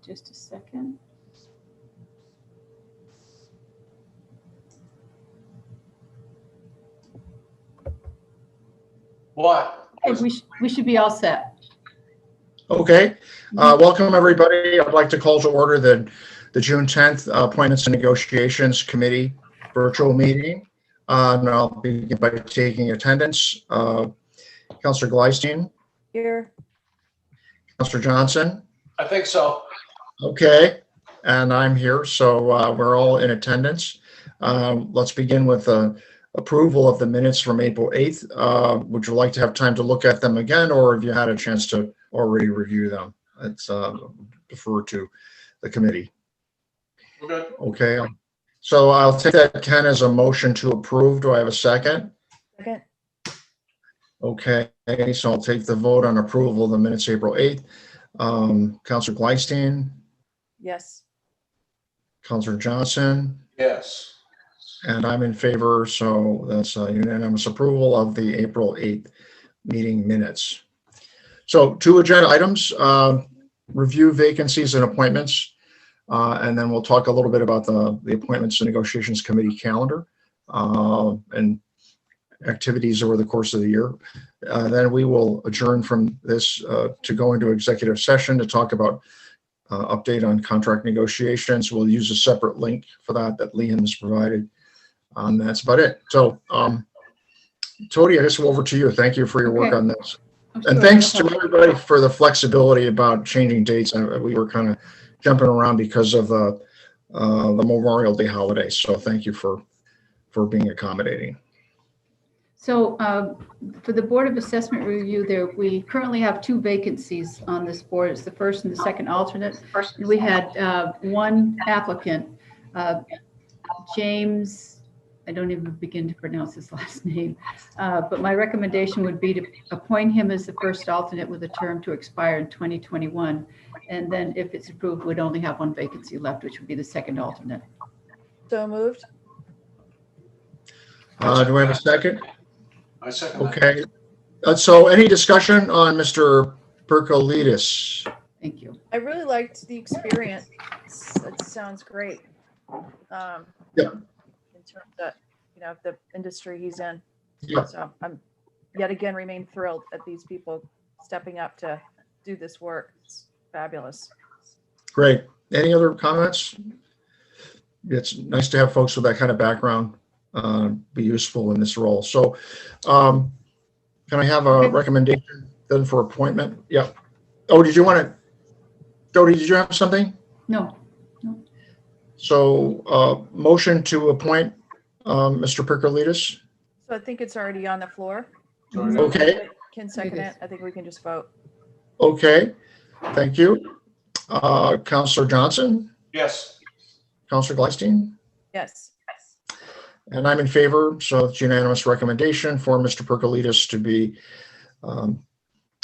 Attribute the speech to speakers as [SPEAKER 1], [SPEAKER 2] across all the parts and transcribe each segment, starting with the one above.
[SPEAKER 1] just a second.
[SPEAKER 2] What?
[SPEAKER 1] Okay, we should be all set.
[SPEAKER 3] Okay, welcome everybody. I'd like to call to order the June 10th Appointments and Negotiations Committee virtual meeting. And I'll begin by taking attendance. Councillor Gleisten.
[SPEAKER 4] Here.
[SPEAKER 3] Councillor Johnson.
[SPEAKER 2] I think so.
[SPEAKER 3] Okay, and I'm here, so we're all in attendance. Let's begin with approval of the minutes from April 8th. Would you like to have time to look at them again, or have you had a chance to already review them? It's defer to the committee.
[SPEAKER 2] We're good.
[SPEAKER 3] Okay, so I'll take that, Ken, as a motion to approve. Do I have a second?
[SPEAKER 4] Second.
[SPEAKER 3] Okay, so I'll take the vote on approval of the minutes April 8th. Councillor Gleisten,
[SPEAKER 4] Yes.
[SPEAKER 3] Councillor Johnson,
[SPEAKER 2] Yes.
[SPEAKER 3] and I'm in favor, so that's a unanimous approval of the April 8th meeting minutes. So 2 agenda items, review vacancies and appointments, and then we'll talk a little bit about the Appointments and Negotiations Committee calendar and activities over the course of the year. Then we will adjourn from this to go into executive session to talk about update on contract negotiations. We'll use a separate link for that Liam has provided. That's about it. So, Tody, I guess we'll over to you. Thank you for your work on this. And thanks to everybody for the flexibility about changing dates. We were kind of jumping around because of the Memorial Day holiday. So thank you for being accommodating.
[SPEAKER 1] So for the Board of Assessment Review, we currently have 2 vacancies on this board. It's the first and the second alternate. And we had 1 applicant, James, I don't even begin to pronounce his last name, but my recommendation would be to appoint him as the first alternate with a term to expire in 2021. And then if it's approved, we'd only have 1 vacancy left, which would be the second alternate.
[SPEAKER 4] So moved.
[SPEAKER 3] Do we have a second?
[SPEAKER 2] I second that.
[SPEAKER 3] Okay. So any discussion on Mr. Percolidis?
[SPEAKER 1] Thank you.
[SPEAKER 4] I really liked the experience. It sounds great.
[SPEAKER 3] Yeah.
[SPEAKER 4] In terms of, the industry he's in.
[SPEAKER 3] Yeah.
[SPEAKER 4] So I'm yet again remain thrilled at these people stepping up to do this work. It's fabulous.
[SPEAKER 3] Great. Any other comments? It's nice to have folks with that kind of background be useful in this role. So can I have a recommendation then for appointment? Yeah. Oh, did you want to, Jody, did you have something?
[SPEAKER 1] No.
[SPEAKER 3] So motion to appoint Mr. Percolidis.
[SPEAKER 4] So I think it's already on the floor.
[SPEAKER 3] Okay.
[SPEAKER 4] Can second it. I think we can just vote.
[SPEAKER 3] Okay. Thank you. Councillor Johnson,
[SPEAKER 2] Yes.
[SPEAKER 3] Councillor Gleisten,
[SPEAKER 4] Yes.
[SPEAKER 3] and I'm in favor. So it's unanimous recommendation for Mr. Percolidis to be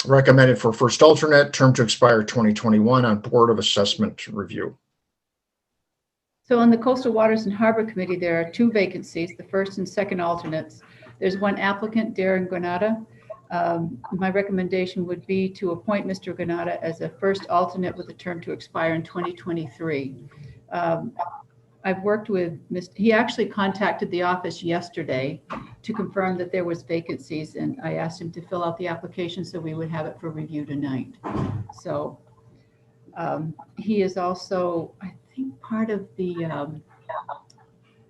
[SPEAKER 3] recommended for first alternate, term to expire 2021 on Board of Assessment Review.
[SPEAKER 1] So on the Coastal Waters and Harbor Committee, there are 2 vacancies, the first and second alternates. There's 1 applicant, Darren Granata. My recommendation would be to appoint Mr. Granata as a first alternate with a term to expire in 2023. I've worked with he actually contacted the office yesterday to confirm that there was vacancies, and I asked him to fill out the application so we would have it for review tonight. So he is also, I think, part of the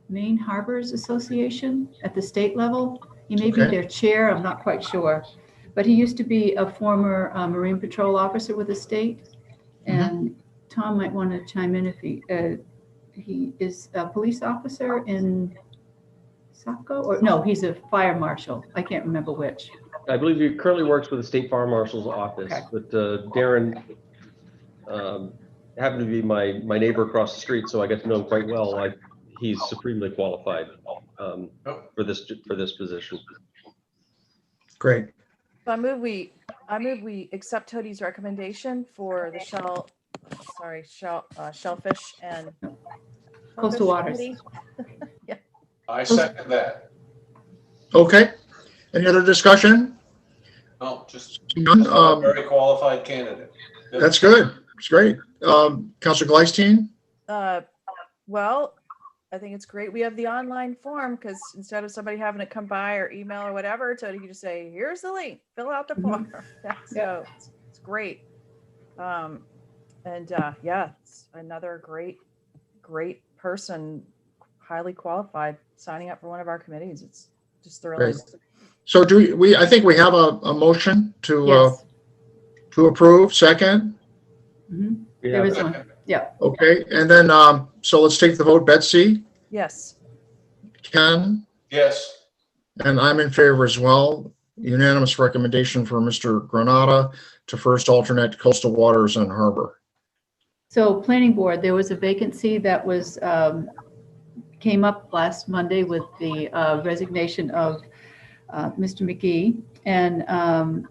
[SPEAKER 1] Maine Harbors Association at the state level. He may be their chair, I'm not quite sure. But he used to be a former Marine Patrol officer with the state. And Tom might want to chime in if he is a police officer in Saco, or no, he's a fire marshal. I can't remember which.
[SPEAKER 5] I believe he currently works for the State Fire Marshal's office,
[SPEAKER 1] Okay.
[SPEAKER 5] but Darren happened to be my neighbor across the street, so I get to know him quite well. He's supremely qualified for this position.
[SPEAKER 3] Great.
[SPEAKER 4] So I move we accept Tody's recommendation for the shellfish and
[SPEAKER 1] Coastal Waters.
[SPEAKER 4] Committee.
[SPEAKER 2] I second that.
[SPEAKER 3] Okay. Any other discussion?
[SPEAKER 2] No, just
[SPEAKER 3] None.
[SPEAKER 2] a very qualified candidate.
[SPEAKER 3] That's good. It's great. Counselor Gleisten?
[SPEAKER 4] Well, I think it's great we have the online form, because instead of somebody having to come by or email or whatever, so you can just say, here's the link, fill out the form. So it's great. Yeah, it's another great person, highly qualified, signing up for one of our committees. It's just thrilling.
[SPEAKER 3] Great. So I think we have a motion to
[SPEAKER 1] Yes.
[SPEAKER 3] to approve. Second.
[SPEAKER 1] Mhm.
[SPEAKER 5] We
[SPEAKER 1] There
[SPEAKER 5] have
[SPEAKER 1] is one. Yeah.
[SPEAKER 3] Okay, and then, so let's take the vote. Betsy,
[SPEAKER 4] Yes.
[SPEAKER 3] Ken,
[SPEAKER 2] Yes.
[SPEAKER 3] and I'm in favor as well. Unanimous recommendation for Mr. Granata to first alternate coastal waters and harbor.
[SPEAKER 1] So planning board, there was a vacancy that was, came up last Monday with the resignation of Mr. McGee. And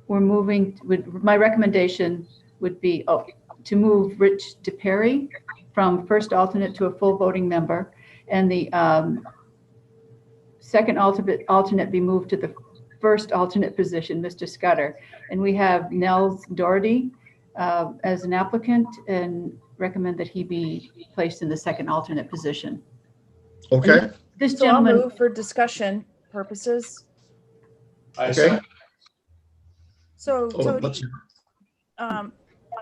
[SPEAKER 1] we're moving, my recommendation would be to move Rich DePerry from first alternate to a full voting member, and the second alternate be moved to the first alternate position, Mr. Scudder. And we have Nels Doherty as an applicant, and recommend that he be placed in the second alternate position.
[SPEAKER 3] Okay,
[SPEAKER 1] This
[SPEAKER 4] So I'll
[SPEAKER 1] gentleman,
[SPEAKER 4] move for discussion purposes.
[SPEAKER 2] I
[SPEAKER 3] Okay.
[SPEAKER 2] second.
[SPEAKER 4] So
[SPEAKER 3] oh,
[SPEAKER 4] Tony,
[SPEAKER 3] let's,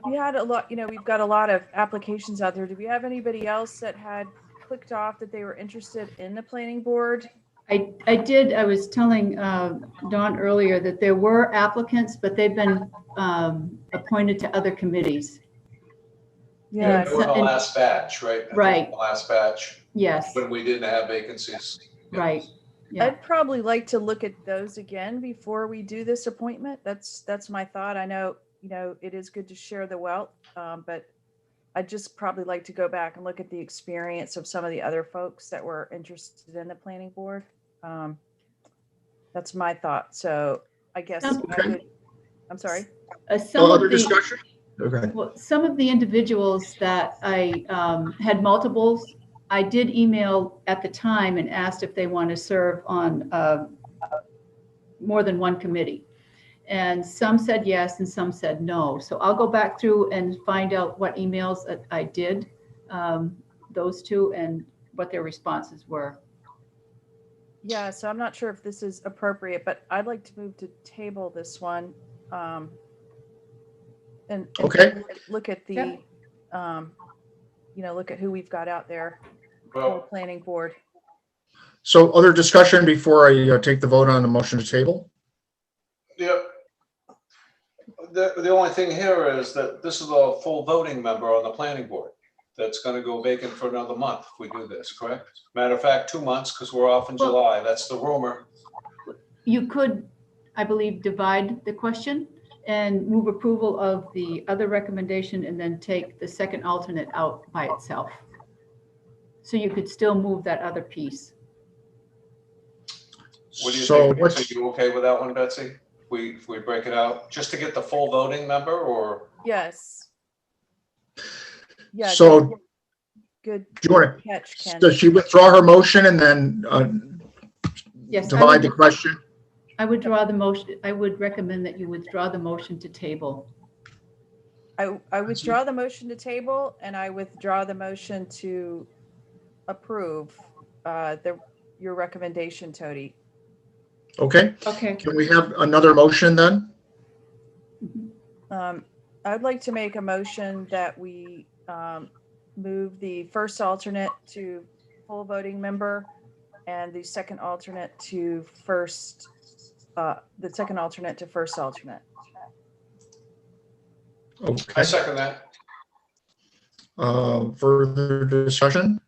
[SPEAKER 4] we had a lot, we've got a lot of applications out there. Do we have anybody else that had clicked off that they were interested in the planning board?
[SPEAKER 1] I did, I was telling Dawn earlier that there were applicants, but they've been appointed to other committees.
[SPEAKER 4] Yeah.
[SPEAKER 2] They were the last batch, right? I think
[SPEAKER 1] Right.
[SPEAKER 2] the last batch,
[SPEAKER 1] Yes,
[SPEAKER 2] when we didn't have vacancies.
[SPEAKER 1] right. Yeah.
[SPEAKER 4] I'd probably like to look at those again before we do this appointment. That's my thought. I know, it is good to share the wealth, but I'd just probably like to go back and look at the experience of some of the other folks that were interested in the planning board. That's my thought. So I guess
[SPEAKER 3] Okay.
[SPEAKER 4] I'm sorry.
[SPEAKER 1] Some
[SPEAKER 3] other
[SPEAKER 1] of the,
[SPEAKER 3] discussion? Okay,
[SPEAKER 1] well, some of the individuals that I had multiples, I did email at the time and asked if they want to serve on more than one committee. And some said yes and some said no. So I'll go back through and find out what emails I did, those two, and what their responses were.
[SPEAKER 4] Yeah, so I'm not sure if this is appropriate, but I'd like to move to table this one. And
[SPEAKER 3] Okay.
[SPEAKER 4] look at the,
[SPEAKER 1] Yeah.
[SPEAKER 4] look at who we've got out there for the
[SPEAKER 2] Well,
[SPEAKER 4] planning board.
[SPEAKER 3] So other discussion before I take the vote on the motion to table?
[SPEAKER 2] yeah. The only thing here is that this is a full voting member on the planning board that's going to go vacant for another month if we do this, correct? Matter of fact, 2 months, because we're off in
[SPEAKER 1] Well-
[SPEAKER 2] July. That's the rumor.
[SPEAKER 1] You could, I believe, divide the question and move approval of the other recommendation and then take the second alternate out by itself. So you could still move that other piece.
[SPEAKER 2] What do you
[SPEAKER 3] So
[SPEAKER 2] think?
[SPEAKER 3] what's,
[SPEAKER 2] Are you okay with that one, Betsy? If we break it out, just to get the full voting member, or?
[SPEAKER 4] Yes. Yeah.
[SPEAKER 3] So-
[SPEAKER 4] Good
[SPEAKER 3] do you want
[SPEAKER 4] catch, Ken.
[SPEAKER 3] does she withdraw her motion and then
[SPEAKER 1] Yes,
[SPEAKER 3] divide the question?
[SPEAKER 1] I would draw the motion. I would recommend that you withdraw the motion to table.
[SPEAKER 4] I withdraw the motion to table, and I withdraw the motion to approve your recommendation, Tony.
[SPEAKER 3] Okay,
[SPEAKER 1] Okay.
[SPEAKER 3] can we have another motion then?
[SPEAKER 4] I'd like to make a motion that we move the first alternate to full voting member and the second alternate to first alternate.
[SPEAKER 2] I
[SPEAKER 3] Okay,
[SPEAKER 2] second that.
[SPEAKER 3] further discussion?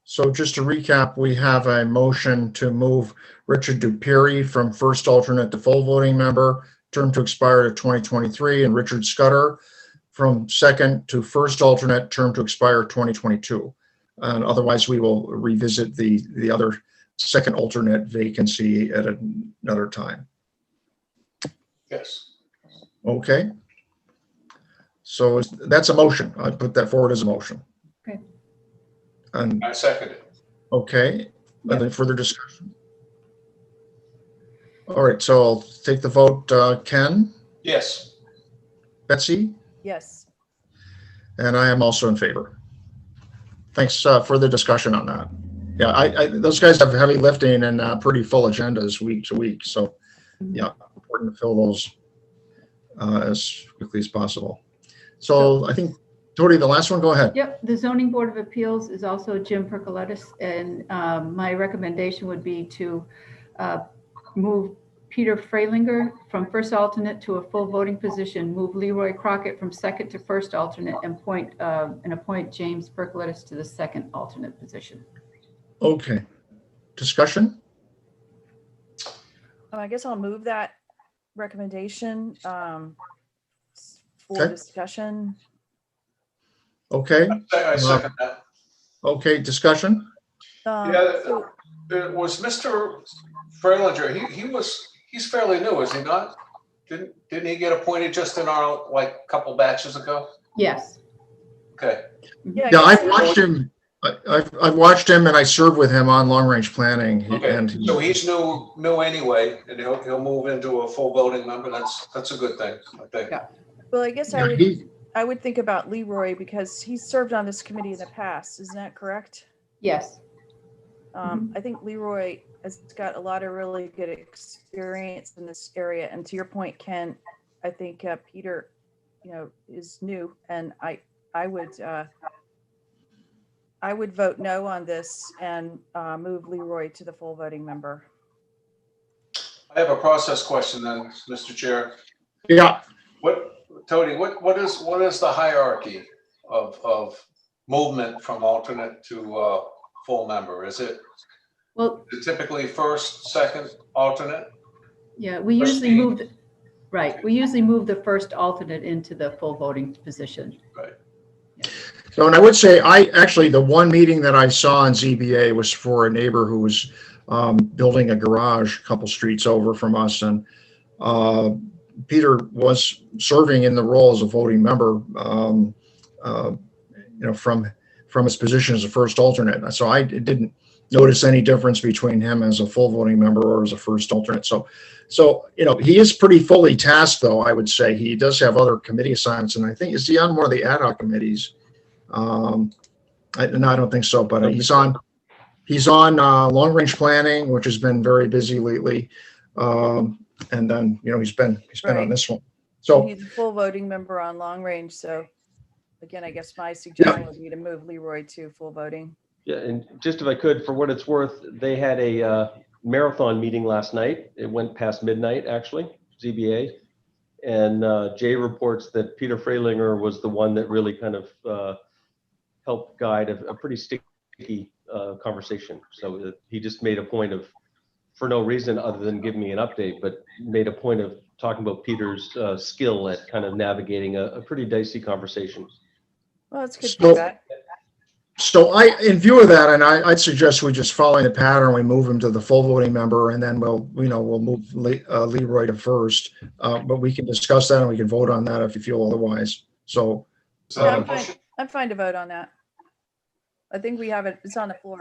[SPEAKER 3] So just to recap, we have a motion to move Richard Dupiri from first alternate to full voting member, term to expire to 2023, and Richard Scudder from second to first alternate, term to expire 2022. And otherwise, we will revisit the other second alternate vacancy at another time.
[SPEAKER 2] Yes.
[SPEAKER 3] Okay. So that's a motion. I put that forward as a motion.
[SPEAKER 1] Okay.
[SPEAKER 3] And,
[SPEAKER 2] I second it.
[SPEAKER 3] okay, any further discussion? All right, so I'll take the vote. Ken,
[SPEAKER 2] Yes.
[SPEAKER 3] Betsy,
[SPEAKER 4] Yes.
[SPEAKER 3] And I am also in favor. Thanks for the discussion on that. Yeah, those guys have heavy lifting and pretty full agendas week to week. So yeah, important to fill those as quickly as possible. So I think, Tony, the last one, go ahead.
[SPEAKER 1] Yep, the zoning board of appeals is also Jim Percolettis, and my recommendation would be to move Peter Freilinger from first alternate to a full voting position, move Leroy Crockett from second to first alternate, and appoint James Percolettis to the second alternate position.
[SPEAKER 3] Okay. Discussion?
[SPEAKER 4] I guess I'll move that recommendation for
[SPEAKER 3] Okay.
[SPEAKER 4] discussion.
[SPEAKER 3] Okay.
[SPEAKER 2] I second that.
[SPEAKER 3] Okay, discussion?
[SPEAKER 2] Yeah,
[SPEAKER 4] So
[SPEAKER 2] it was Mr. Freilinger, he's fairly new, is he not? Didn't he get appointed just in our, like, couple batches ago?
[SPEAKER 1] Yes.
[SPEAKER 2] Okay,
[SPEAKER 4] yeah, I
[SPEAKER 3] Yeah,
[SPEAKER 4] guess-
[SPEAKER 3] I've watched him. I've watched him and I served with him on long range planning.
[SPEAKER 2] okay,
[SPEAKER 3] And
[SPEAKER 2] so he's new anyway, and he'll move into a full voting member, that's a good thing, I think.
[SPEAKER 1] Yeah.
[SPEAKER 4] well, I guess I would think about Leroy because he's served on this committee in the past. Isn't that correct?
[SPEAKER 1] Yes.
[SPEAKER 4] I think Leroy has got a lot of really good experience in this area. And to your point, Ken, I think Peter, is new, and I would vote no on this and move Leroy to the full voting member.
[SPEAKER 2] I have a process question then, Mr. Chair.
[SPEAKER 3] Yeah,
[SPEAKER 2] Tony, what is the hierarchy of movement from alternate to full member? Is it
[SPEAKER 1] Well,
[SPEAKER 2] typically first, second, alternate?
[SPEAKER 1] yeah, we usually move, we usually move the first alternate into the full voting position.
[SPEAKER 2] Right.
[SPEAKER 3] so, and I would say the one meeting that I saw on ZBA was for a neighbor who was building a garage a couple streets over from us. And Peter was serving in the role as a voting member, from his position as a first alternate. So I didn't notice any difference between him as a full voting member or as a first alternate. So he is pretty fully tasked, though. I would say he does have other committee assignments, and I think is he on one of the ad hoc committees? No, I don't think so. But he's on long range planning, which has been very busy lately. And then he's been on
[SPEAKER 4] Right.
[SPEAKER 3] this one. So
[SPEAKER 4] He's a full voting member on long range. So again, I guess my suggestion would be to move Leroy to full voting.
[SPEAKER 5] Yeah, and just if I could, for what it's worth, they had a marathon meeting last night. It went past midnight, actually, ZBA. And Jay reports that Peter Freilinger was the one that really kind of helped guide a pretty sticky conversation. So he just made a point of, for no reason other than giving me an update, but made a point of talking about Peter's skill at kind of navigating a pretty dicey conversation.
[SPEAKER 4] Well, that's good
[SPEAKER 3] So-
[SPEAKER 4] feedback.
[SPEAKER 3] So in view of that, and I'd suggest we just following the pattern, we move him to the full voting member, and then we'll move Leroy to first. But we can discuss that and we can vote on that if you feel otherwise. So
[SPEAKER 2] Is that a
[SPEAKER 4] I'm fine.
[SPEAKER 2] motion?
[SPEAKER 4] I'm fine to vote on that. I think we have it. It's on the floor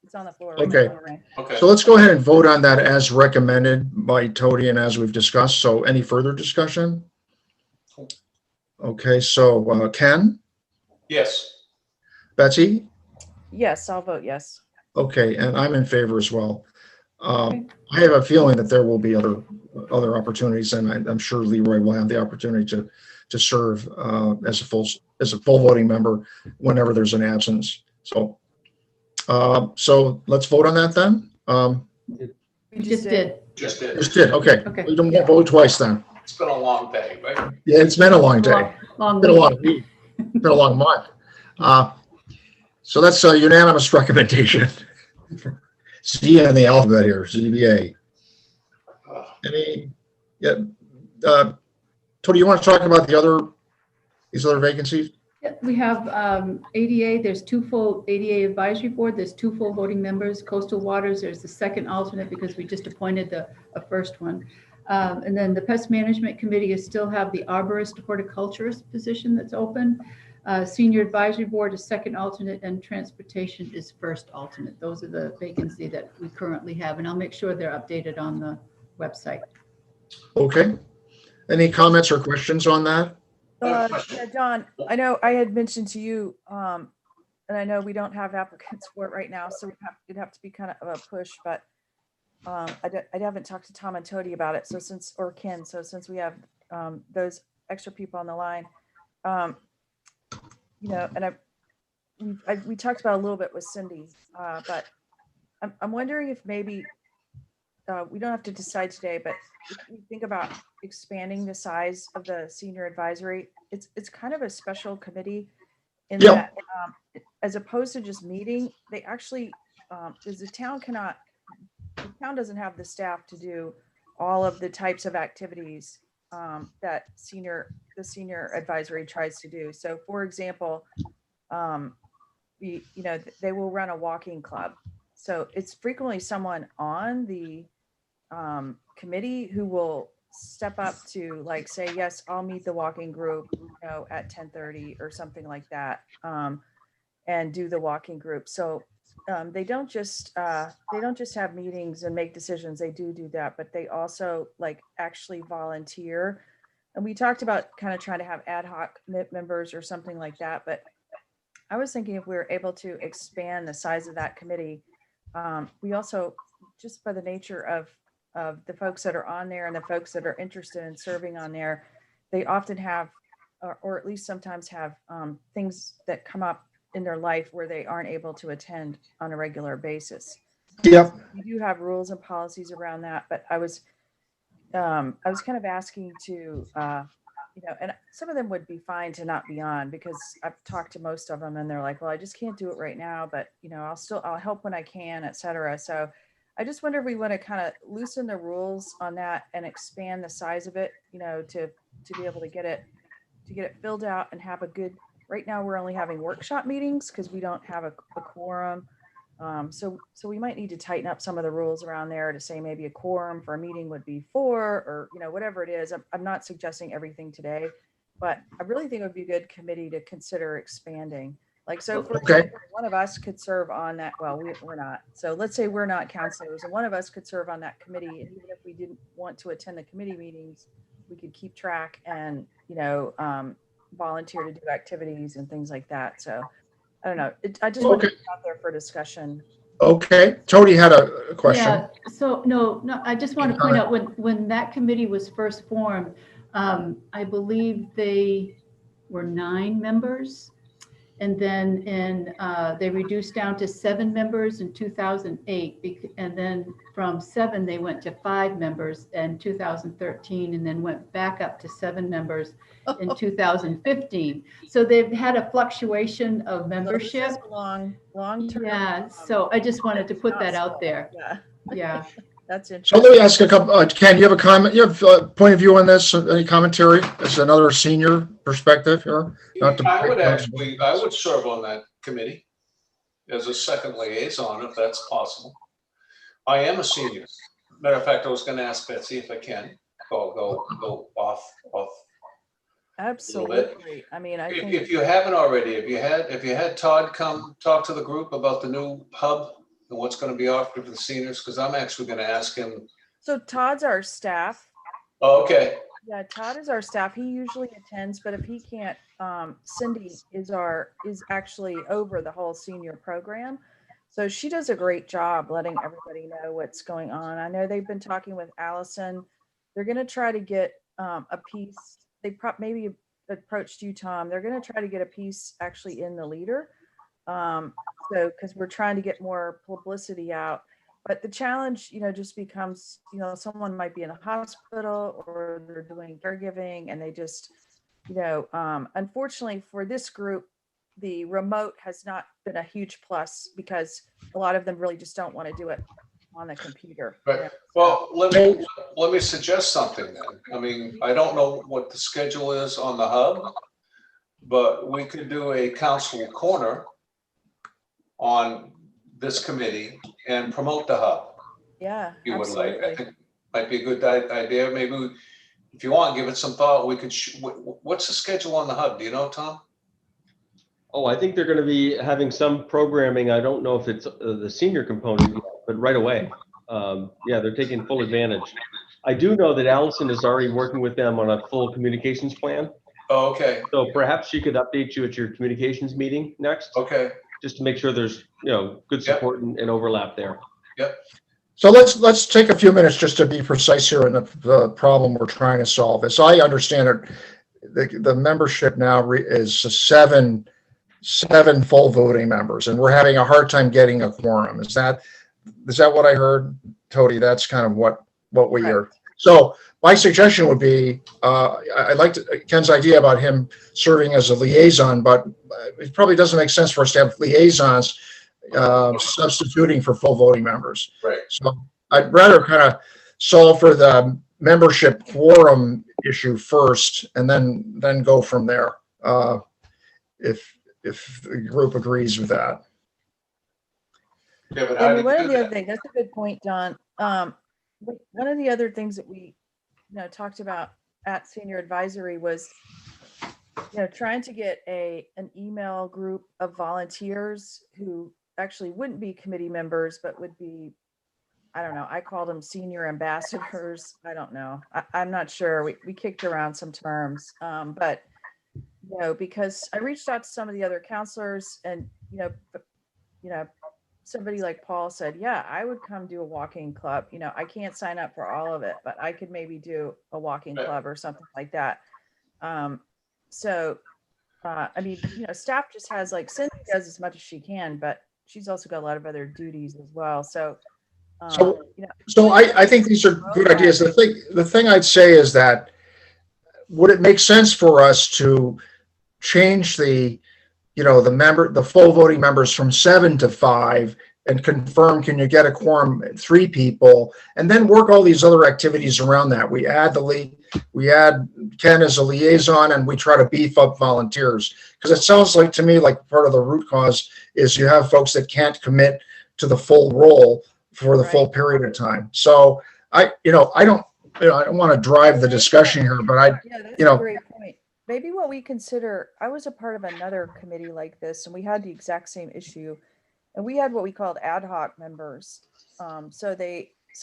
[SPEAKER 4] it's on the floor.
[SPEAKER 3] Okay.
[SPEAKER 4] Right?
[SPEAKER 2] Okay.
[SPEAKER 3] so let's go ahead and vote on that as recommended by Tony and as we've discussed. So any further discussion? Okay, so Ken,
[SPEAKER 2] Yes.
[SPEAKER 3] Betsy?
[SPEAKER 4] Yes, I'll vote yes.
[SPEAKER 3] Okay, and I'm in favor as well. I have a feeling that there will be other opportunities, and I'm sure Leroy will have the opportunity to serve as a full voting member whenever there's an absence. So let's vote on that then.
[SPEAKER 4] We
[SPEAKER 1] Just did.
[SPEAKER 2] Just did.
[SPEAKER 3] Just did, okay.
[SPEAKER 1] Okay.
[SPEAKER 3] We don't vote twice then.
[SPEAKER 2] It's been a long day, right?
[SPEAKER 3] Yeah, it's been a long day.
[SPEAKER 1] Long
[SPEAKER 3] Been a
[SPEAKER 1] week.
[SPEAKER 3] long week. Been a long month. So that's a unanimous recommendation. C on the alphabet here, ZBA. Tony, you want to talk about these other vacancies?
[SPEAKER 1] Yeah, we have ADA, there's two full ADA advisory board, there's two full voting members. Coastal Waters, there's the second alternate because we just appointed a first one. And then the Pest Management Committee is still have the arborist horticulturist position that's open. Senior Advisory Board is second alternate, and Transportation is first alternate. Those are the vacancy that we currently have, and I'll make sure they're updated on the website.
[SPEAKER 3] Okay. Any comments or questions on that?
[SPEAKER 4] Yeah, John, I know I had mentioned to you, and I know we don't have applicants for it right now, so it'd have to be kind of a push, but I haven't talked to Tom and Tody about it, so or Ken, so since we have those extra people on the line, and we talked about a little bit with Cindy, but I'm wondering if maybe we don't have to decide today, but if you think about expanding the size of the senior advisory, it's kind of a special committee in
[SPEAKER 3] Yeah.
[SPEAKER 4] that, as opposed to just meeting, they actually, because the town doesn't have the staff to do all of the types of activities that the senior advisory tries to do. So for example, they will run a walking club. So it's frequently someone on the committee who will step up to like say, yes, I'll meet the walking group, at 10:30 or something like that, and do the walking group. So they don't just have meetings and make decisions. They do that, but they also like actually volunteer. And we talked about kind of trying to have ad hoc members or something like that. But I was thinking if we were able to expand the size of that committee, we also, just by the nature of the folks that are on there and the folks that are interested in serving on there, they often have, or at least sometimes have things that come up in their life where they aren't able to attend on a regular basis.
[SPEAKER 3] Yep.
[SPEAKER 4] We do have rules and policies around that, but I was kind of asking to, and some of them would be fine to not be on, because I've talked to most of them and they're like, well, I just can't do it right now, but I'll help when I can, et cetera. So I just wonder if we want to kind of loosen the rules on that and expand the size of it, to be able to get it filled out and have a good, right now we're only having workshop meetings because we don't have a quorum. So we might need to tighten up some of the rules around there to say maybe a quorum for a meeting would be 4, or, whatever it is. I'm not suggesting everything today, but I really think it would be a good committee to consider expanding. Like, so for example, one of us could serve on that. Well, we're not. So let's say we're not counselors and one of us could serve on that committee. And even if we didn't want to attend the committee meetings, we could keep track and, volunteer to do activities and things like that. So I don't know. I just want to put it out there for discussion.
[SPEAKER 3] Okay. Tony had a question.
[SPEAKER 1] Yeah, so no, I just want to point out when that committee was first formed, I believe they were 9 members. And then they reduced down to 7 members in 2008. And then from 7, they went to 5 members in 2013, and then went back up to 7 members in 2015. So they've had a fluctuation of membership.
[SPEAKER 4] Long term.
[SPEAKER 1] Yeah, so I just wanted to put that out there. Yeah.
[SPEAKER 4] That's interesting.
[SPEAKER 3] So let me ask a couple, Ken, you have a comment, you have a point of view on this, any commentary as another senior perspective here?
[SPEAKER 2] I would serve on that committee as a second liaison, if that's possible. I am a senior. Matter of fact, I was gonna ask Betsy if I can go off.
[SPEAKER 4] Absolutely. I mean, I think
[SPEAKER 2] If you haven't already, if you had Todd come talk to the group about the new hub and what's going to be offered for the seniors, because I'm actually going to ask him.
[SPEAKER 4] So Todd's our staff.
[SPEAKER 2] Oh, okay.
[SPEAKER 4] Yeah, Todd is our staff. He usually attends, but if he can't, Cindy is actually over the whole senior program. So she does a great job letting everybody know what's going on. I know they've been talking with Allison. They're going to try to get a piece. They maybe approached you, Tom. They're going to try to get a piece actually in the leader. So, because we're trying to get more publicity out, but the challenge, just becomes, someone might be in a hospital or they're doing caregiving and they just, unfortunately for this group, the remote has not been a huge plus because a lot of them really just don't want to do it on the computer.
[SPEAKER 2] Right. Well, let me suggest something then. I mean, I don't know what the schedule is on the hub, but we could do a council corner on this committee and promote the hub.
[SPEAKER 4] Yeah,
[SPEAKER 2] You would
[SPEAKER 4] absolutely.
[SPEAKER 2] like, I think might be a good idea. Maybe if you want, give it some thought. We could, what's the schedule on the hub? Do you know, Tom?
[SPEAKER 5] Oh, I think they're going to be having some programming. I don't know if it's the senior component yet, but right away. Yeah, they're taking full advantage. I do know that Allison is already working with them on a full communications plan.
[SPEAKER 2] Oh, okay,
[SPEAKER 5] So perhaps she could update you at your communications meeting next,
[SPEAKER 2] okay,
[SPEAKER 5] just to make sure there's, good
[SPEAKER 2] Yep.
[SPEAKER 5] support and overlap there.
[SPEAKER 3] So let's take a few minutes just to be precise here in the problem we're trying to solve. As I understand it, the membership now is seven full voting members, and we're having a hard time getting a quorum. Is that what I heard, Tony? That's kind of what we hear. So my suggestion would be, I liked Ken's idea about him serving as a liaison, but it probably doesn't make sense for us to have liaisons substituting for full voting members.
[SPEAKER 2] right.
[SPEAKER 3] So I'd rather kind of solve for the membership quorum issue first, and then go from there. If the group agrees with that.
[SPEAKER 2] Yeah, but
[SPEAKER 4] I
[SPEAKER 2] how do
[SPEAKER 4] mean,
[SPEAKER 2] you
[SPEAKER 4] one
[SPEAKER 2] do
[SPEAKER 4] of the other
[SPEAKER 2] that?
[SPEAKER 4] things, that's a good point, Don. One of the other things that we, talked about at senior advisory was, trying to get an email group of volunteers who actually wouldn't be committee members, but would be, I don't know, I called them senior ambassadors. I don't know. I'm not sure. We kicked around some terms. But, because I reached out to some of the other counselors and, somebody like Paul said, yeah, I would come do a walking club. I can't sign up for all of it, but I could maybe do a walking
[SPEAKER 2] Right.
[SPEAKER 4] club or something like that. So, I mean, staff just has Cindy does as much as she can, but she's also got a lot of other duties as well. So,
[SPEAKER 3] So I think these are good ideas. The thing I'd say is that, would it make sense for us to change the full voting members from 7 to 5 and confirm, can you get a quorum, 3 people, and then work all these other activities around that? We add Ken as a liaison, and we try to beef up volunteers, because it sounds like to me like part of the root cause is you have folks that can't commit to the full role for the full period of time. So I don't want to drive the discussion here, but
[SPEAKER 4] yeah, that's
[SPEAKER 3] you know-
[SPEAKER 4] a great point. Maybe what we consider, I was a part of another committee like this, and we had the exact same issue, and we had what we called ad hoc members. So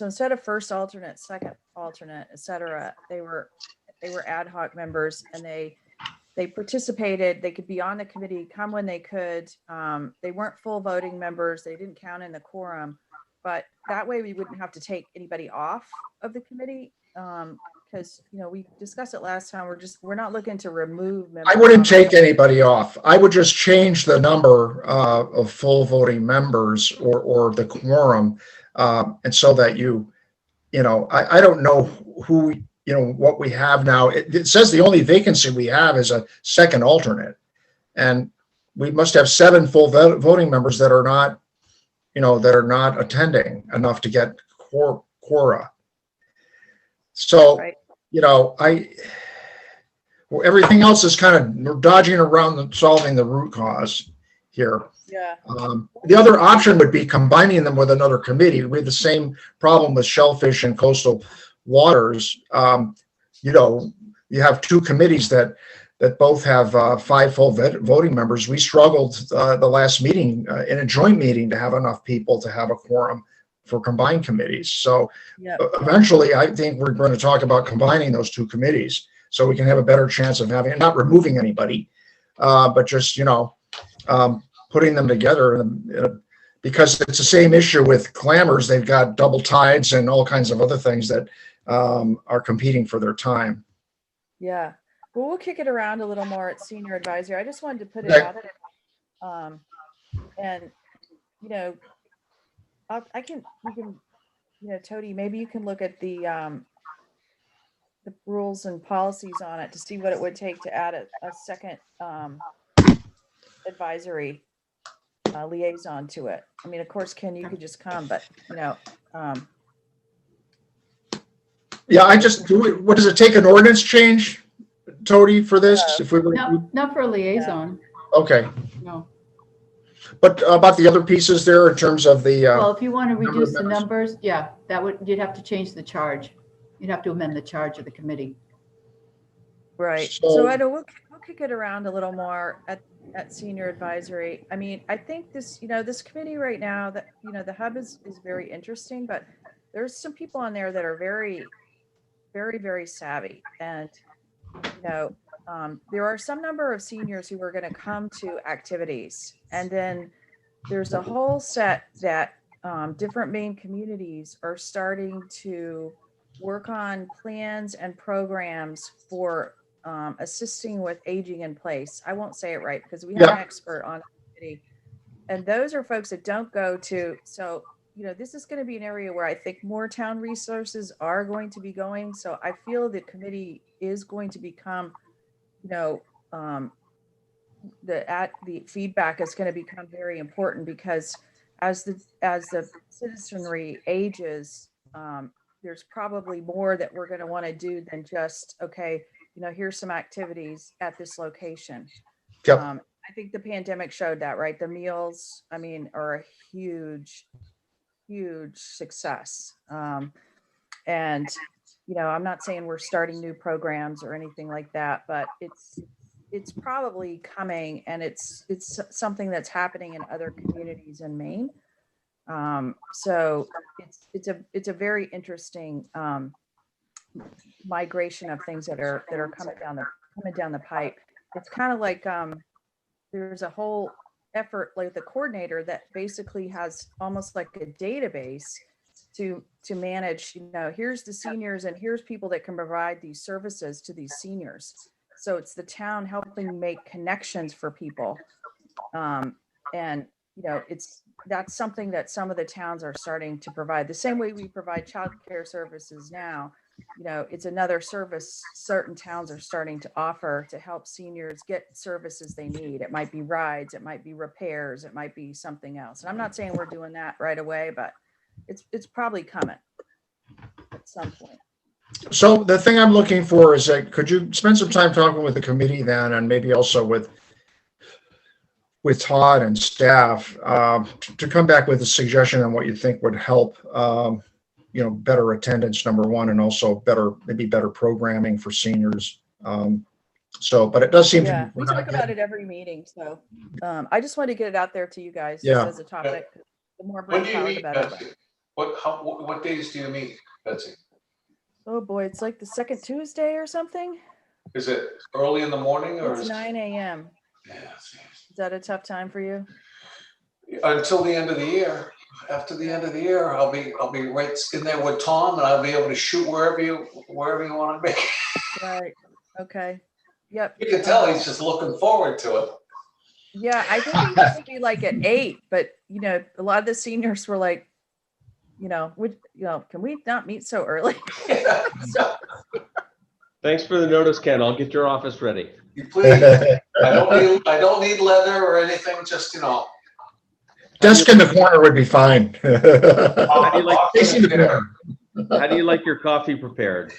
[SPEAKER 4] instead of first alternate, second alternate, et cetera, they were ad hoc members, and they participated. They could be on the committee, come when they could. They weren't full voting members. They didn't count in the quorum, but that way we wouldn't have to take anybody off of the committee. Because we discussed it last time. We're not looking to remove members.
[SPEAKER 3] I wouldn't take anybody off. I would just change the number of full voting members or the quorum, and so that I don't know who, what we have now. It says the only vacancy we have is a second alternate, and we must have 7 full voting members that are not attending enough to get quora. So,
[SPEAKER 4] Right.
[SPEAKER 3] Everything else is kind of dodging around and solving the root cause here.
[SPEAKER 4] Yeah.
[SPEAKER 3] The other option would be combining them with another committee. We have the same problem with shellfish and coastal waters. You have 2 committees that both have 5 full voting members. We struggled the last meeting in a joint meeting to have enough people to have a quorum for combined committees. So eventually, I think we're going to talk about combining those 2 committees so we can have a better chance of not removing anybody, but just putting them together. Because it's the same issue with clammers. They've got double tides and all kinds of other things that are competing for their time.
[SPEAKER 4] Yeah. Well, we'll kick it around a little more at senior advisory. I just wanted to put it
[SPEAKER 3] Okay.
[SPEAKER 4] out there. And, Tony, maybe you can look at the rules and policies on it to see what it would take to add a second advisory liaison to it. I mean, of course, Ken, you could just come, but,
[SPEAKER 3] Yeah, what does it take, an ordinance change, Tony, for this? If we were,
[SPEAKER 1] Not for a liaison,
[SPEAKER 3] okay.
[SPEAKER 1] no.
[SPEAKER 3] But about the other pieces there in terms of the,
[SPEAKER 1] Well, if you want to
[SPEAKER 3] number of
[SPEAKER 1] reduce the
[SPEAKER 3] members.
[SPEAKER 1] numbers, yeah, you'd have to change the charge. You'd have to amend the charge of the committee.
[SPEAKER 4] right.
[SPEAKER 3] So-
[SPEAKER 4] So I know we'll kick it around a little more at senior advisory. I mean, I think this committee right now, that, the hub is very interesting, but there's some people on there that are very, very, very savvy. And, there are some number of seniors who are going to come to activities. And then there's a whole set that different Maine communities are starting to work on plans and programs for assisting with aging in place. I won't say it right because we have an expert on the committee. And those are folks that don't go to, so, this is going to be an area where I think more town resources are going to be going. So I feel the committee is going to become, the feedback is going to become very important because as the citizenry ages, there's probably more that we're going to want to do than just, okay, here's some activities at this location.
[SPEAKER 3] Yep.
[SPEAKER 4] I think the pandemic showed that, right? The meals, are a huge success. And, I'm not saying we're starting new programs or anything like that, but it's probably coming, and it's something that's happening in other communities in Maine. So it's a very interesting migration of things that are coming down the pipe. It's kind of like there's a whole effort like the coordinator that basically has almost like a database to manage, here's the seniors and here's people that can provide these services to these seniors. So it's the town helping make connections for people. And, that's something that some of the towns are starting to provide. The same way we provide childcare services now, it's another service certain towns are starting to offer to help seniors get services they need. It might be rides, it might be repairs, it might be something else. And I'm not saying we're doing that right away, but it's probably coming at some point.
[SPEAKER 3] So the thing I'm looking for is that could you spend some time talking with the committee then, and maybe also with Todd and staff to come back with a suggestion on what you think would help, better attendance, number one, and also maybe better programming for seniors. But it does seem to be.
[SPEAKER 4] We talk about it every meeting. So I just want to get it out there to you guys
[SPEAKER 3] Yeah.
[SPEAKER 4] just as a topic. The more
[SPEAKER 2] When do you
[SPEAKER 4] brain power,
[SPEAKER 2] meet,
[SPEAKER 4] the better.
[SPEAKER 2] Betsy? What days do you meet, Betsy?
[SPEAKER 4] Oh boy, it's like the second Tuesday or something.
[SPEAKER 2] Is it early in the morning or?
[SPEAKER 4] It's 9 a.m.
[SPEAKER 2] Yeah,
[SPEAKER 4] Is that a tough time for you?
[SPEAKER 2] until the end of the year. After the end of the year, I'll be right in there with Tom, and I'll be able to shoot wherever you want to be.
[SPEAKER 4] Right. Okay. Yep.
[SPEAKER 2] You can tell he's just looking forward to it.
[SPEAKER 4] Yeah, I think it used to be like at 8, but a lot of the seniors were like, can we not meet so early? So,
[SPEAKER 5] Thanks for the notice, Ken. I'll get your office ready.
[SPEAKER 2] You please. I don't need leather or anything. Just
[SPEAKER 3] Desk in the corner would be fine.
[SPEAKER 5] How do you like,
[SPEAKER 3] Facing the corner.
[SPEAKER 5] how do you like your coffee prepared?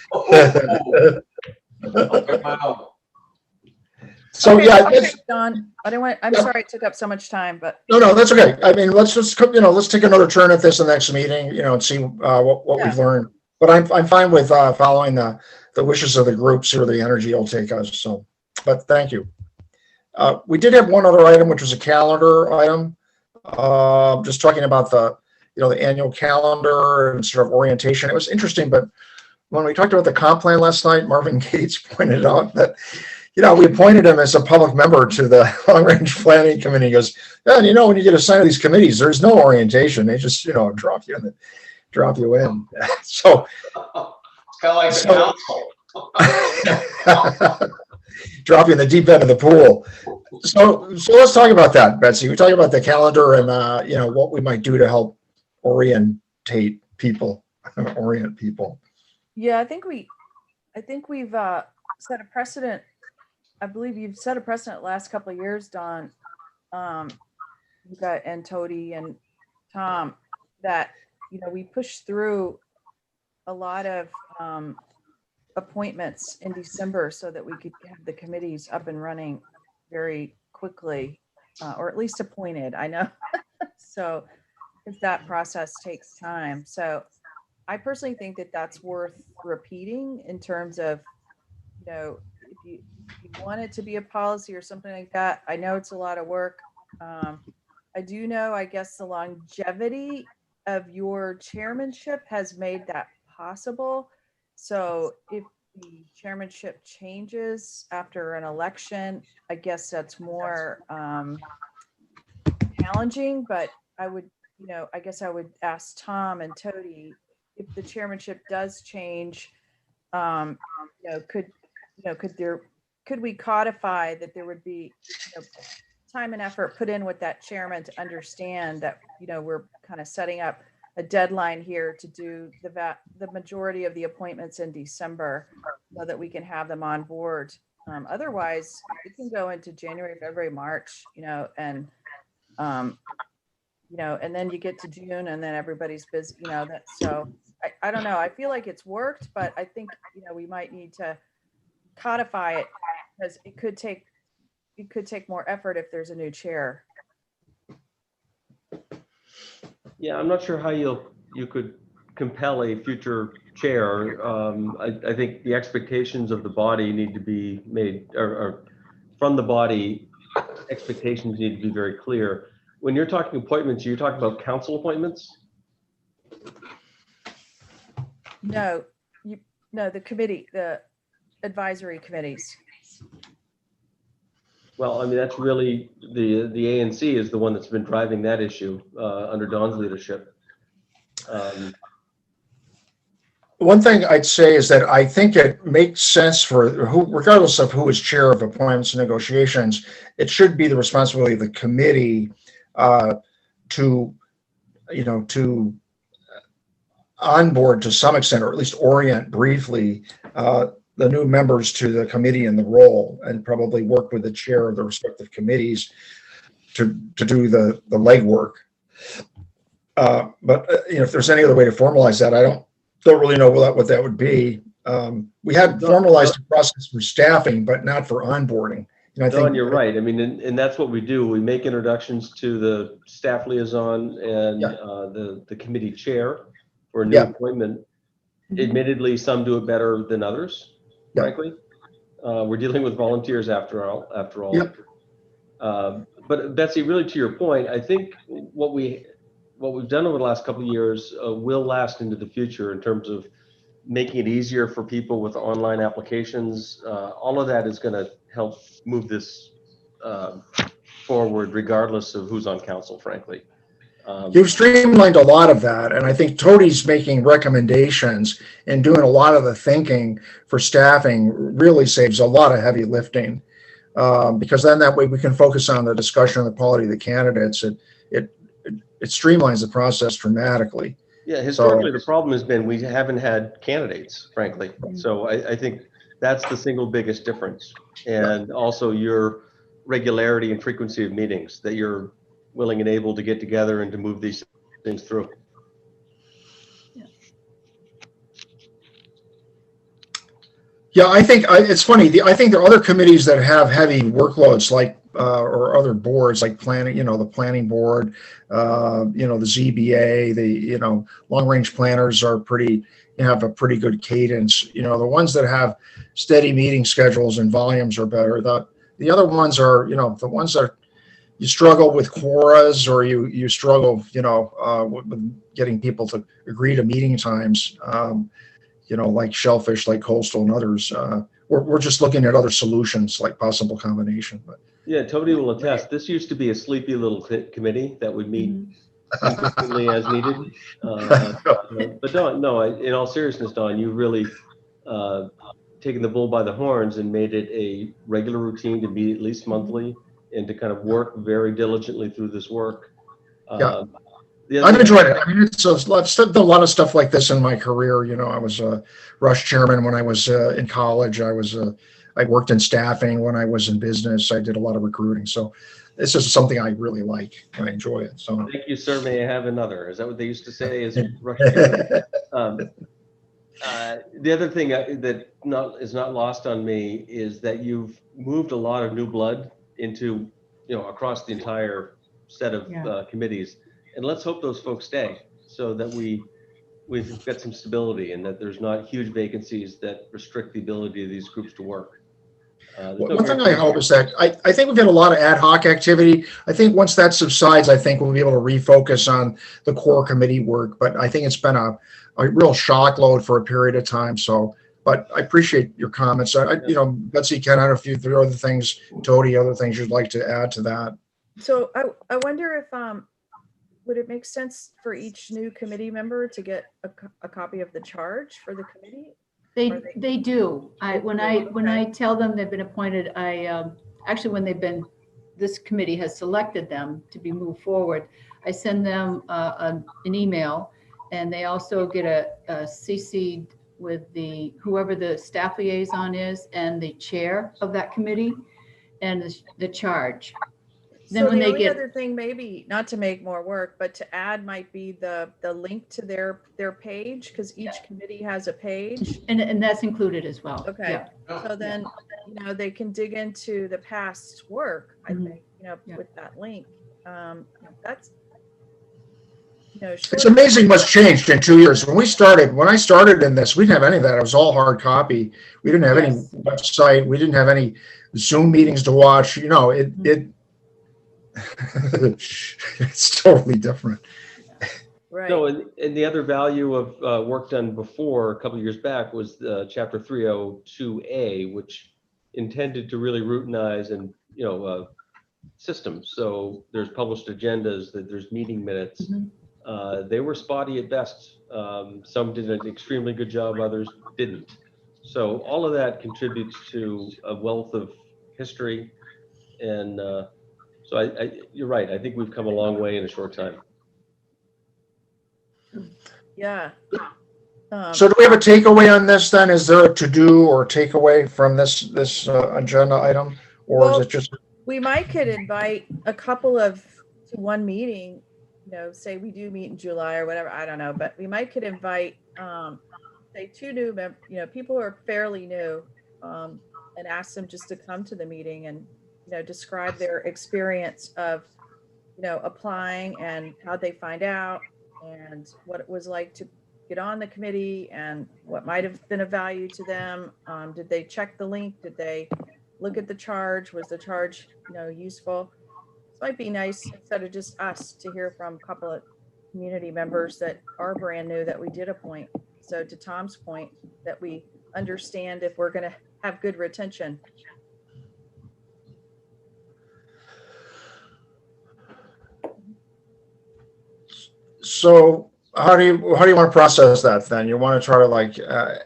[SPEAKER 3] So
[SPEAKER 4] okay,
[SPEAKER 3] yeah,
[SPEAKER 4] okay, Don, I'm sorry it took up so much time, but
[SPEAKER 3] no, that's okay. I mean, let's just let's take another turn at this the next meeting, and see what we've learned. But I'm fine with following the wishes of the group, see where the energy will take us. So, but thank you. We did have one other item, which was a calendar item. Just talking about the annual calendar and sort of orientation. It was interesting, but when we talked about the comp plan last night, Marvin Gates pointed out that we appointed him as a public member to the Long Range Planning Committee. He goes, yeah, when you get assigned to these committees, there's no orientation. They just drop you in. So
[SPEAKER 2] It's kind of like the council.
[SPEAKER 3] drop you in the deep end of the pool. So let's talk about that, Betsy. We talk about the calendar and what we might do to help orient people.
[SPEAKER 4] yeah, I think we've set a precedent. I believe you've set a precedent last couple of years, Don. You got and Tody and Tom that we pushed through a lot of appointments in December so that we could have the committees up and running very quickly, or at least appointed. I know. So if that process takes time. So I personally think that that's worth repeating in terms of, if you want it to be a policy or something like that. I know it's a lot of work. I do know, I guess the longevity of your chairmanship has made that possible. So if the chairmanship changes after an election, I guess that's more challenging, but I would, I guess I would ask Tom and Tody if the chairmanship does change, could we codify that there would be time and effort put in with that chairman to understand that, we're kind of setting up a deadline here to do the majority of the appointments in December so that we can have them on board. Otherwise, it can go into January, February, March, and then you get to June and then everybody's busy, so I don't know. I feel like it's worked, but I think, we might need to codify it because it could take more effort if there's a new chair.
[SPEAKER 5] Yeah, I'm not sure how you could compel a future chair. I think the expectations of the body need to be made, or from the body, expectations need to be very clear. When you're talking appointments, you're talking about council appointments?
[SPEAKER 4] No, the committee, the advisory committees.
[SPEAKER 5] Well, I mean, that's really, the ANC is the one that's been driving that issue under Don's leadership.
[SPEAKER 3] One thing I'd say is that I think it makes sense for regardless of who is chair of appointments and negotiations, it should be the responsibility of the committee to onboard to some extent, or at least orient briefly the new members to the committee and the role, and probably work with the chair of the respective committees to do the legwork. But if there's any other way to formalize that, I don't really know what that would be. We had formalized a process for staffing, but not for onboarding.
[SPEAKER 5] Don, you're right. I mean, and that's what we do. We make introductions to the staff liaison and the committee chair for a new appointment. Admittedly, some do it better than others, frankly. We're dealing with volunteers after all.
[SPEAKER 3] Yep.
[SPEAKER 5] But Betsy, really to your point, I think what we've done over the last couple of years will last into the future in terms of making it easier for people with online applications. All of that is going to help move this forward, regardless of who's on council, frankly.
[SPEAKER 3] You've streamlined a lot of that, and I think Tody's making recommendations and doing a lot of the thinking for staffing really saves a lot of heavy lifting, because then that way we can focus on the discussion of the quality of the candidates. It streamlines the process dramatically.
[SPEAKER 5] Yeah, historically the problem has been we haven't had candidates, frankly. So I think that's the single biggest difference, and also your regularity and frequency of meetings, that you're willing and able to get together and to move these things through.
[SPEAKER 3] Yeah, I think it's funny. I think there are other committees that have heavy workloads, like or other boards like planning. The planning board, the ZBA, the long range planners are have a pretty good cadence. The ones that have steady meeting schedules and volumes are better. The other ones are the ones that you struggle with quoras, or you struggle with getting people to agree to meeting times. Like Shellfish, like Coastal, and others. We're just looking at other solutions, like possible combination. But
[SPEAKER 5] yeah, Tony will attest. This used to be a sleepy little committee that would meet consistently as needed. But Don, no, in all seriousness, Don, you really taken the bull by the horns and made it a regular routine to meet at least monthly and to kind of work very diligently through this work. I've
[SPEAKER 3] enjoyed it. I mean, I've done a lot of stuff like this in my career. I was a rush chairman when I was in college. I worked in staffing when I was in business. I did a lot of recruiting. So this is something I really like. I enjoy it. So
[SPEAKER 5] thank you, sir. May I have another? Is that what they used to say? Is rush chairman? The other thing that is not lost on me is that you've moved a lot of new blood into across the entire set of committees. And let's hope those folks stay, so that we've got some stability and that there's not huge vacancies that restrict the ability of these groups to work.
[SPEAKER 3] One thing I hope is that I think we've had a lot of ad hoc activity. I think once that subsides, I think we'll be able to refocus on the core committee work. But I think it's been a real shock load for a period of time. So but I appreciate your comments. Betsy, Ken, I don't know if there are other things, Tony, other things you'd like to add to that.
[SPEAKER 4] So I wonder if, would it make sense for each new committee member to get a copy of the charge for the committee?
[SPEAKER 1] They do. When I tell them they've been appointed, actually this committee has selected them to be moved forward, I send them an email, and they also get a CC with whoever the staff liaison is and the chair of that committee and the charge. Then
[SPEAKER 4] So
[SPEAKER 1] when
[SPEAKER 4] the
[SPEAKER 1] they
[SPEAKER 4] only
[SPEAKER 1] get,
[SPEAKER 4] other thing, maybe not to make more work, but to add might be the link to their page, because each committee has a page.
[SPEAKER 1] and that's included as well.
[SPEAKER 4] Okay.
[SPEAKER 1] Yeah.
[SPEAKER 2] Oh,
[SPEAKER 4] So then, they can dig into the past work, I
[SPEAKER 1] Mhm.
[SPEAKER 4] think,
[SPEAKER 1] Yeah.
[SPEAKER 4] with that link. That's,
[SPEAKER 3] It's amazing what's changed in 2 years. When I started in this, we didn't have any of that. It was all hard copy. We didn't have any
[SPEAKER 1] Yes.
[SPEAKER 3] website. We didn't have any Zoom meetings to watch. It's totally different.
[SPEAKER 4] right.
[SPEAKER 5] No, and the other value of work done before, a couple of years back, was Chapter 302A, which intended to really routinize and, systems. So there's published agendas, there's meeting minutes.
[SPEAKER 1] Mhm.
[SPEAKER 5] They were spotty at best. Some did an extremely good job, others didn't. So all of that contributes to a wealth of history. And so you're right. I think we've come a long way in a short time.
[SPEAKER 4] Yeah.
[SPEAKER 3] So do we have a takeaway on this then? Is there a to-do or takeaway from this agenda item? Or
[SPEAKER 4] Well,
[SPEAKER 3] is it just,
[SPEAKER 4] we could invite a couple to one meeting, say we do meet in July or whatever, I don't know, but we could invite, say 2 new, people who are fairly new, and ask them just to come to the meeting and, describe their experience of, applying and how they find out and what it was like to get on the committee and what might have been of value to them. Did they check the link? Did they look at the charge? Was the charge, useful? It might be nice, instead of just us, to hear from a couple of community members that are brand new that we did appoint. So to Tom's point, that we understand if we're going to have good retention.
[SPEAKER 3] so how do you want to process that then? You want to try to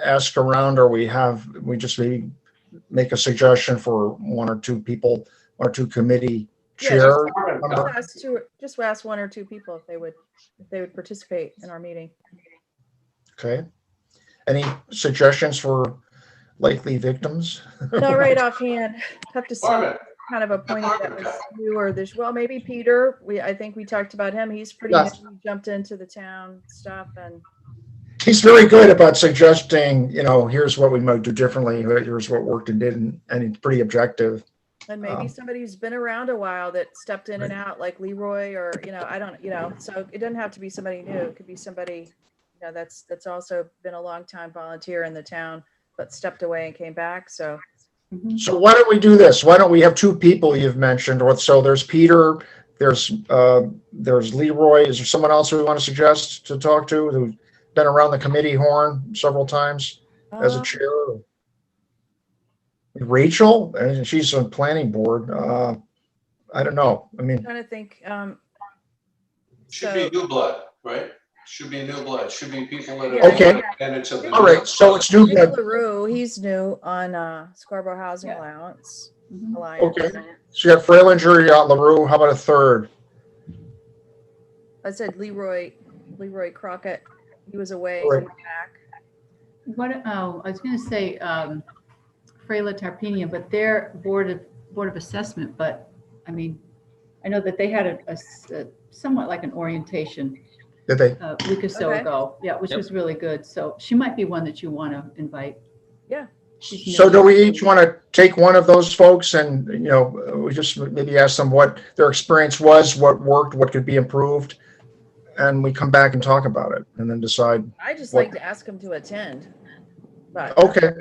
[SPEAKER 3] ask around, or we just maybe make a suggestion for 1 or 2 people, 1 or 2 committee
[SPEAKER 4] Yeah,
[SPEAKER 3] chair?
[SPEAKER 4] Just ask 1 or 2 people if they would participate in our meeting.
[SPEAKER 3] Okay. Any suggestions for likely victims?
[SPEAKER 4] Not right offhand. Have to see
[SPEAKER 2] Marvin,
[SPEAKER 4] kind of appointed that was new or this. Well, maybe Peter. I think we talked about him. He's pretty
[SPEAKER 3] Yes.
[SPEAKER 4] new. He jumped into the town stuff, and
[SPEAKER 3] He's very good about suggesting, here's what we might do differently, here's what worked and didn't, and he's pretty objective.
[SPEAKER 4] maybe somebody who's been around a while that stepped in and out, like Leroy, or I don't, so it doesn't have to be somebody new. It could be somebody, that's also been a long time volunteer in the town, but stepped away and came back. So
[SPEAKER 1] Mhm.
[SPEAKER 3] So why don't we do this? Why don't we have 2 people you've mentioned? So there's Peter, there's Leroy. Is there someone else we want to suggest to talk to who's been around the committee horn several times as a chair? Rachel, and she's on planning board. I don't know. I mean,
[SPEAKER 4] trying to think.
[SPEAKER 2] should be new blood, right? Should be new blood. Should be people that
[SPEAKER 4] Yeah.
[SPEAKER 2] are.
[SPEAKER 3] Okay.
[SPEAKER 2] And it's a.
[SPEAKER 3] all right. So it's new
[SPEAKER 4] Nick
[SPEAKER 3] blood.
[SPEAKER 4] LaRue, he's new on Scarborough Housing
[SPEAKER 1] Yeah.
[SPEAKER 4] Allowance
[SPEAKER 1] Mhm.
[SPEAKER 4] Alliance.
[SPEAKER 3] Okay. So you got Freilinger, you got LaRue. How about a third?
[SPEAKER 4] I said Leroy Crockett. He was away,
[SPEAKER 3] Right.
[SPEAKER 4] came back.
[SPEAKER 1] I was going to say Freyla Tarpenia, but their board of assessment. But I mean, I know that they had a somewhat like an orientation
[SPEAKER 3] Did they?
[SPEAKER 1] a week or so
[SPEAKER 4] Okay.
[SPEAKER 1] ago. Yeah, which
[SPEAKER 5] Yep.
[SPEAKER 1] was really good. So she might be one that you want to invite.
[SPEAKER 4] Yeah.
[SPEAKER 1] She's
[SPEAKER 3] So
[SPEAKER 1] new.
[SPEAKER 3] do we each want to take one of those folks and, we just maybe ask them what their experience was, what worked, what could be improved, and we come back and talk about it and then decide.
[SPEAKER 4] I just
[SPEAKER 3] What-
[SPEAKER 4] like to ask him to attend. But
[SPEAKER 3] Okay.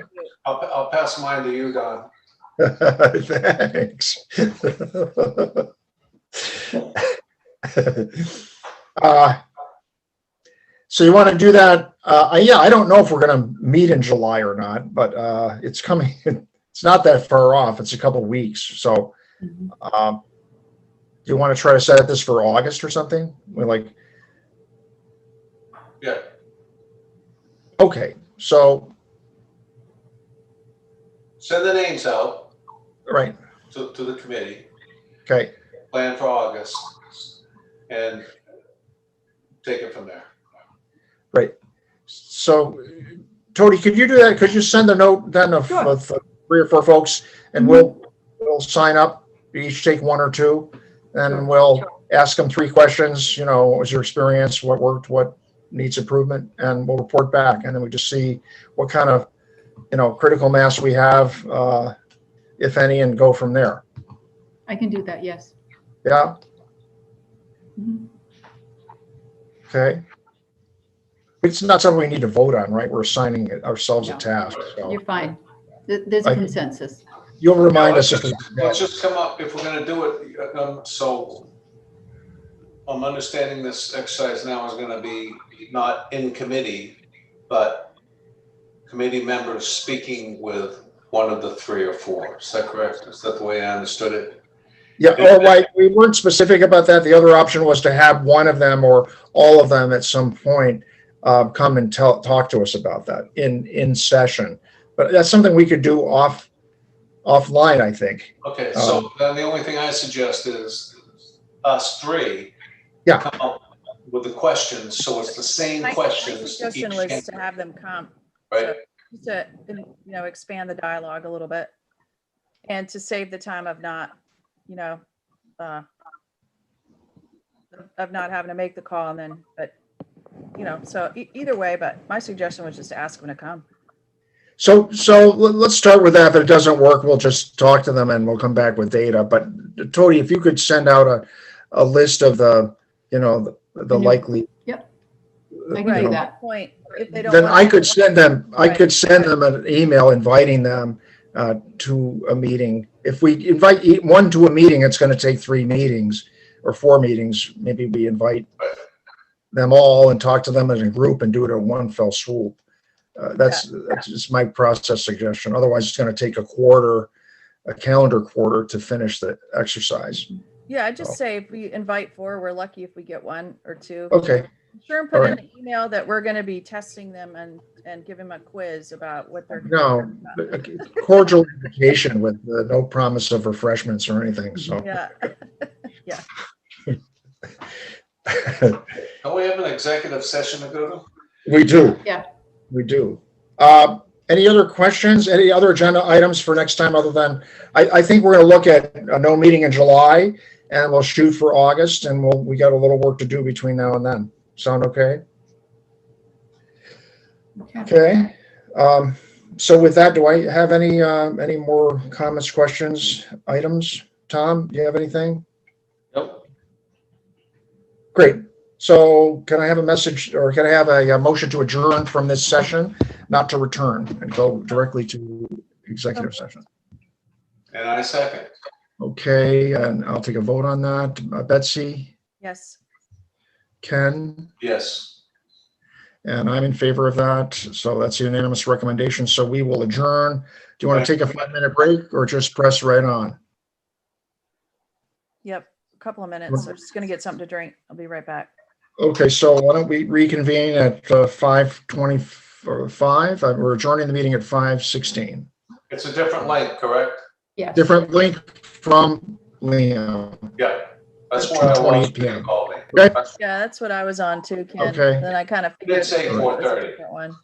[SPEAKER 2] I'll pass mine to you, Don.
[SPEAKER 3] Thanks. So you want to do that? Yeah, I don't know if we're going to meet in July or not, but it's coming. It's not that far off. It's a couple of weeks. So
[SPEAKER 1] Mhm.
[SPEAKER 3] do you want to try to set this for August or something? We're like,
[SPEAKER 2] Yeah,
[SPEAKER 3] okay, so,
[SPEAKER 2] send the names out
[SPEAKER 3] right,
[SPEAKER 2] to the committee,
[SPEAKER 3] okay.
[SPEAKER 2] plan for August, and take it from there.
[SPEAKER 3] So, Tony, could you do that? Could you send a note then of,
[SPEAKER 1] Sure.
[SPEAKER 3] of 3 or 4 folks, and we'll sign up, each take 1 or 2, and
[SPEAKER 1] Sure.
[SPEAKER 3] we'll ask them 3 questions, you know, what was your experience, what worked, what needs improvement, and we'll report back, and then we just see what kind of, you know, critical mass we have, if any, and go from there.
[SPEAKER 1] I can do that, yes.
[SPEAKER 3] Yeah,
[SPEAKER 1] Mhm.
[SPEAKER 3] okay. It's not something we need to vote on, right? We're assigning it ourselves a
[SPEAKER 1] No.
[SPEAKER 3] task, so
[SPEAKER 1] You're fine. There's a
[SPEAKER 3] I-
[SPEAKER 1] consensus.
[SPEAKER 3] you'll remind
[SPEAKER 2] Let's
[SPEAKER 3] us if.
[SPEAKER 2] let's just come up, if we're gonna do it, so I'm understanding this exercise now is gonna be not in committee, but committee members speaking with one of the 3 or 4. Is that correct? Is that the way I understood it?
[SPEAKER 3] Yeah, oh, right, we weren't specific about that. The other option was to have one of them or all of them at some point come and talk to us about that in session. But that's something we could do offline, I think.
[SPEAKER 2] Okay, so then the only thing I suggest is us 3.
[SPEAKER 3] Yeah.
[SPEAKER 2] Come up with the questions, so it's the same
[SPEAKER 4] My
[SPEAKER 2] questions.
[SPEAKER 4] suggestion
[SPEAKER 2] each
[SPEAKER 4] was
[SPEAKER 2] candidate,
[SPEAKER 4] to have them come,
[SPEAKER 2] Right,
[SPEAKER 4] just to, you know, expand the dialogue a little bit. And to save the time of not, you know, of not having to make the call and then, but, you know, so either way, but my suggestion was just to ask them to come.
[SPEAKER 3] So let's start with that. If it doesn't work, we'll just talk to them and we'll come back with data. But Tony, if you could send out a list of the, you know, the
[SPEAKER 1] Mhm.
[SPEAKER 3] likely.
[SPEAKER 1] Yep. I can
[SPEAKER 3] you
[SPEAKER 1] do
[SPEAKER 3] know,
[SPEAKER 1] that.
[SPEAKER 4] Point, if they don't.
[SPEAKER 3] Then
[SPEAKER 4] want
[SPEAKER 3] I
[SPEAKER 4] to-
[SPEAKER 3] could send them,
[SPEAKER 4] Right.
[SPEAKER 3] an email inviting them to a meeting. If we invite one to a meeting, it's going to take 3 meetings or 4 meetings. Maybe we invite them all and talk to them as a group and do it in one fell swoop. That's just my process suggestion. Otherwise, it's going to take a calendar quarter to finish the exercise.
[SPEAKER 4] Yeah, I just say if we invite 4, we're lucky if we get 1 or 2.
[SPEAKER 3] Okay,
[SPEAKER 4] Sure, and put
[SPEAKER 3] all
[SPEAKER 4] in the email that we're going to be testing them and give them a quiz about what they're.
[SPEAKER 3] no, a cordial invitation with no promise of refreshments or anything, so.
[SPEAKER 4] Yeah.
[SPEAKER 2] don't we have an executive session to go to?
[SPEAKER 3] We do.
[SPEAKER 1] Yeah.
[SPEAKER 3] We do. Any other questions, any other agenda items for next time other than, I think we're going to look at a no meeting in July and we'll shoot for August and we got a little work to do between now and then. Sound okay?
[SPEAKER 1] Okay.
[SPEAKER 3] Okay. So with that, do I have any more comments, questions, items? Tom, do you have anything?
[SPEAKER 5] Nope.
[SPEAKER 3] Great. So can I have a message or can I have a motion to adjourn from this session, not to return and go directly to executive session?
[SPEAKER 2] And I second.
[SPEAKER 3] Okay, and I'll take a vote on that. Betsy,
[SPEAKER 4] Yes.
[SPEAKER 3] Ken,
[SPEAKER 2] Yes.
[SPEAKER 3] and I'm in favor of that. So that's a unanimous recommendation. So we will adjourn. Do you want to take a 5-minute break or just press right on?
[SPEAKER 4] Yep. A couple of minutes. I'm just going to get something to drink. I'll be right back.
[SPEAKER 3] Okay, so why don't we reconvene at 5:25? We're adjourning the meeting at 5:16.
[SPEAKER 2] It's a different link, correct?
[SPEAKER 1] Yes.
[SPEAKER 3] Different link from Liam.
[SPEAKER 2] Yeah. That's where I was
[SPEAKER 3] 2:20
[SPEAKER 2] when you
[SPEAKER 3] PM.
[SPEAKER 2] called me.
[SPEAKER 3] Okay.
[SPEAKER 4] Yeah, that's what I was on too, Ken.
[SPEAKER 3] Okay.
[SPEAKER 4] Then I kind of
[SPEAKER 2] You did
[SPEAKER 4] figured
[SPEAKER 2] say
[SPEAKER 4] it was a
[SPEAKER 2] 4:30.
[SPEAKER 4] different one.